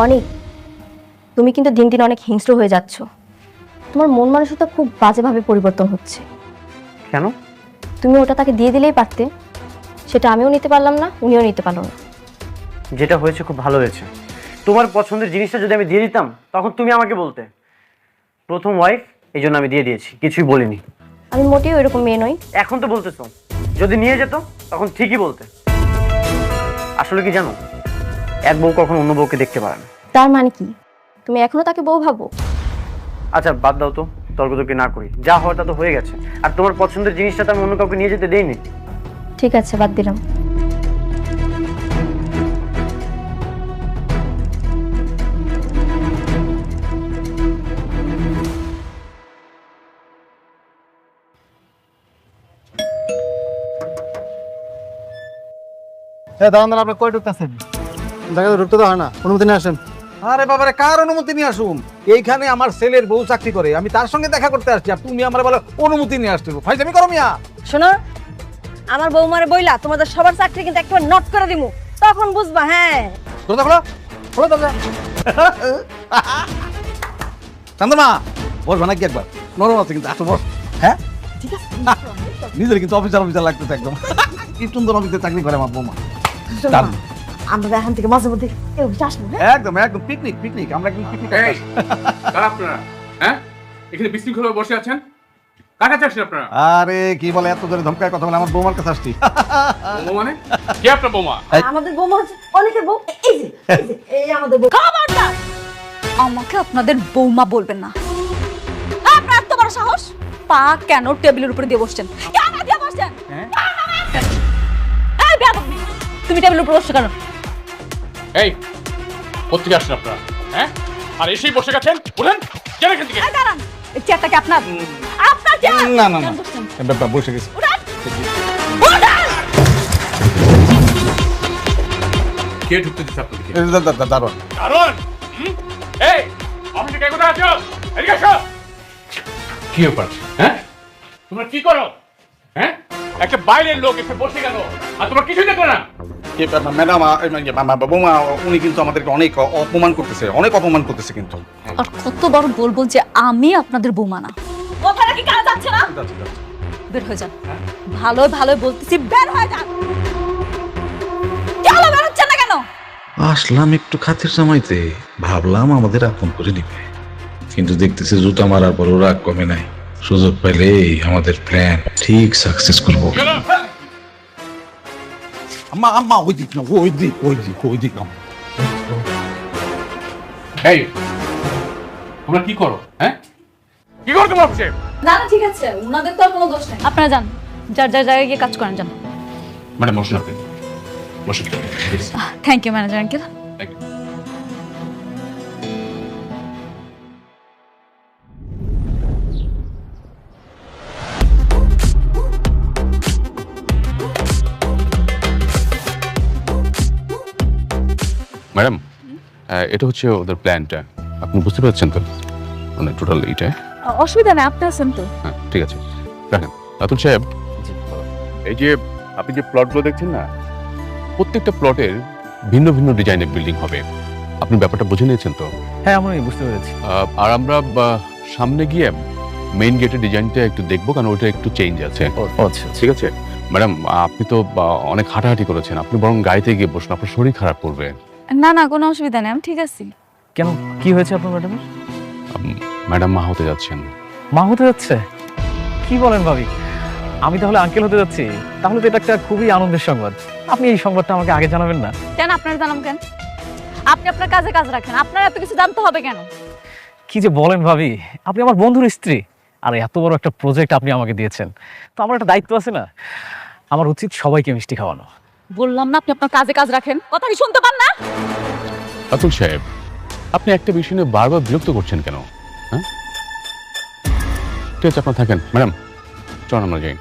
অনেক, তুমি কিন্তু দিন দিন অনেক হিংস্র হয়ে যাচ্ছ। তোমার মন মানসিকতা খুব বাজেভাবে পরিবর্তন হচ্ছে। কেন? তুমি ওটা তাকে দিয়ে দিলেই পারতে, সেটা আমিও নিতে পারলাম না, উনিও নিতে পারলো না। যেটা হয়েছে খুব ভালো হয়েছে। তোমার পছন্দের জিনিসটা যদি আমি দিয়ে দিতাম তখন তুমি আমাকে বলতে প্রথম ওয়াইফ, এই জন্য আমি দিয়ে দিয়েছি, কিছুই বলিনি। আমি মোটেও এরকম মেয়ে নই। এখন তো বলতেছো যদি নিয়ে যেত তখন ঠিকই বলতে। আসলে কি জানো, এক বউ কখনো অন্য বউকে দেখতে পারে না। তার মানে কি তুমি এখনো তাকে বউ ভাবো? আচ্ছা বাদ দাও তো, তর্কতর্কি না করি, যা হওয়ার তা তো হয়ে গেছে। আর তোমার পছন্দের জিনিসটা তো আমি অন্য কাউকে নিয়ে যেতে দেইনি। ঠিক আছে, বাদ দিলাম। দাঁড়ান দাঁড়ান, আপনি কই ঢুকতেছেন? দেখে ঢুকতে তো হয় না, অনুমতি নিয়ে আসেন। আরে বাবারে, কার অনুমতি নিয়ে আসুন? এইখানে আমার ছেলের বউ চাকরি করে, আমি তার সঙ্গে দেখা করতে আসছি, আর তুমি আমার বলো অনুমতি নিয়ে আসতে? ফাইজলামি করো মিয়া। শোনো, আমার বৌমারে বইলা তোমাদের সবার চাকরি কিন্তু একবার নট করে দিমু, তখন বুঝবা। হ্যাঁ, দরজা খোলো, খোলো দরজা। চন্দ্রমা, বসবা নাকি একবার? নরম আছে কিন্তু, আসো বস। হ্যাঁ ঠিক আছে। নিজের কিন্তু অফিসার অফিসার লাগতেছে একদম। কি সুন্দর অফিসে চাকরি করে আমার বৌমা। দারুণ। আমরা এখান থেকে মাঝে মধ্যে আসবো। একদম একদম পিকনিক পিকনিক, আমরা একদম পিকনিক। আপনারা হ্যাঁ এখানে বিশৃঙ্খল বসে আছেন, কার কাছে আসছেন আপনারা? আরে কি বলে, এত জোরে ধমকায় কথা বলে, আমার বৌমার কাছে আসছি। বৌমা মানে কে আপনার বৌমা? আমাদের বৌমা হচ্ছে অনেকের বউ। এই যে, এই আমাদের বউ। খবরদার আমাকে আপনাদের বৌমা বলবেন না। আপনার এত বড় সাহস, পা কেন টেবিলের উপরে দিয়ে বসছেন? কেন দিয়ে বসছেন? এই বেয়াদব, তুমি টেবিলের উপরে বসছো কেন? এই কোত্থেকে আসছেন আপনারা? হ্যাঁ আর এসেই বসে গেছেন, উঠেন কেন এখান থেকে? এই দাঁড়ান, এই চেয়ারটা কি আপনার? আপনার চেয়ার? না না না, কেন বসছেন? বসে গেছি। উঠেন! উঠেন! কে ঢুকতে দিচ্ছে আপনাদেরকে? দারুণ। কারণ এই অফিসে কে কোথায় আছো? এদিকে আসো। কি ব্যাপার? হ্যাঁ তোমরা কি করো? হ্যাঁ একটা বাইরের লোক এসে বসে গেল আর তোমরা কিছুই দেখলে না। ম্যাডাম, বৌমা উনি কিন্তু আমাদেরকে অনেক অপমান করতেছে, অনেক অপমান করতেছে কিন্তু। আর কত বড় বলবো যে আমি আপনাদের বৌমা না? কথাটা কি কাজ যাচ্ছে না? বের হয়ে যান। ভালো ভালো বলতেছি, বের হয়ে যান। কেন বের হচ্ছেন না কেন? আসলাম একটু খাতির জমাইতে, ভাবলাম আমাদের আপন করে নিবে, কিন্তু দেখতেছি জুতা মারার পর রাগ কমে নাই। সুযোগ পেলে আমাদের প্ল্যান ঠিক সাকসেস করব। আম্মা আম্মা, ওই দিক না, ওই দিক ওই দিক ওই দিক। এই তোমরা কি করো? হ্যাঁ কি করো তোমার অফিসে? না না ঠিক আছে, ওনাদের তো আর কোনো দোষ নেই। আপনারা যান, যার যার জায়গায় গিয়ে কাজ করেন, যান। ম্যাডাম বসুন আপনি, বসুন। Thank you manager uncle. Thank you. Madam, এটা হচ্ছে ওদের প্ল্যানটা, আপনি বুঝতে পারছেন তো? মানে টোটাল এইটা। অসুবিধা নেই, আপনি আছেন তো। হ্যাঁ ঠিক আছে, রাখেন। রাতুল সাহেব, এই যে আপনি যে প্লটগুলো দেখছেন না, প্রত্যেকটা প্লটের ভিন্ন ভিন্ন ডিজাইনের বিল্ডিং হবে। আপনি ব্যাপারটা বুঝে নিয়েছেন তো? হ্যাঁ আমি বুঝতে পেরেছি। আর আমরা সামনে গিয়ে মেইন গেটের ডিজাইনটা একটু দেখবো, কারণ ওইটা একটু চেঞ্জ আছে। আচ্ছা ঠিক আছে ম্যাডাম, আপনি তো অনেক হাঁটাহাঁটি করেছেন, আপনি বরং গাড়িতে গিয়ে বসুন, আপনার শরীর খারাপ করবে। না না, কোনো অসুবিধা নেই, আমি ঠিক আছি। কেন, কি হয়েছে আপনার ম্যাডামের? ম্যাডাম মা হতে যাচ্ছেন। মা হতে যাচ্ছে? কি বলেন ভাবি, আমি তাহলে আঙ্কেল হতে যাচ্ছি? তাহলে তো এটা একটা খুবই আনন্দের সংবাদ। আপনি এই সংবাদটা আমাকে আগে জানাবেন না? কেন আপনার জানাম কেন? আপনি আপনার কাজে কাজ রাখেন, আপনার এত কিছু জানতে হবে কেন? কি যে বলেন ভাবি, আপনি আমার বন্ধুর স্ত্রী, আর এত বড় একটা প্রজেক্ট আপনি আমাকে দিয়েছেন, তো আমার একটা দায়িত্ব আছে না? আমার উচিত সবাইকে মিষ্টি খাওয়ানো। বললাম না আপনি আপনার কাজে কাজ রাখেন, কথা কি শুনতে পান না? রাতুল সাহেব, আপনি একটা বিষয় নিয়ে বারবার বিরক্ত করছেন কেন? হ্যাঁ ঠিক আছে, আপনার থাকেন। ম্যাডাম চল আমরা যাই।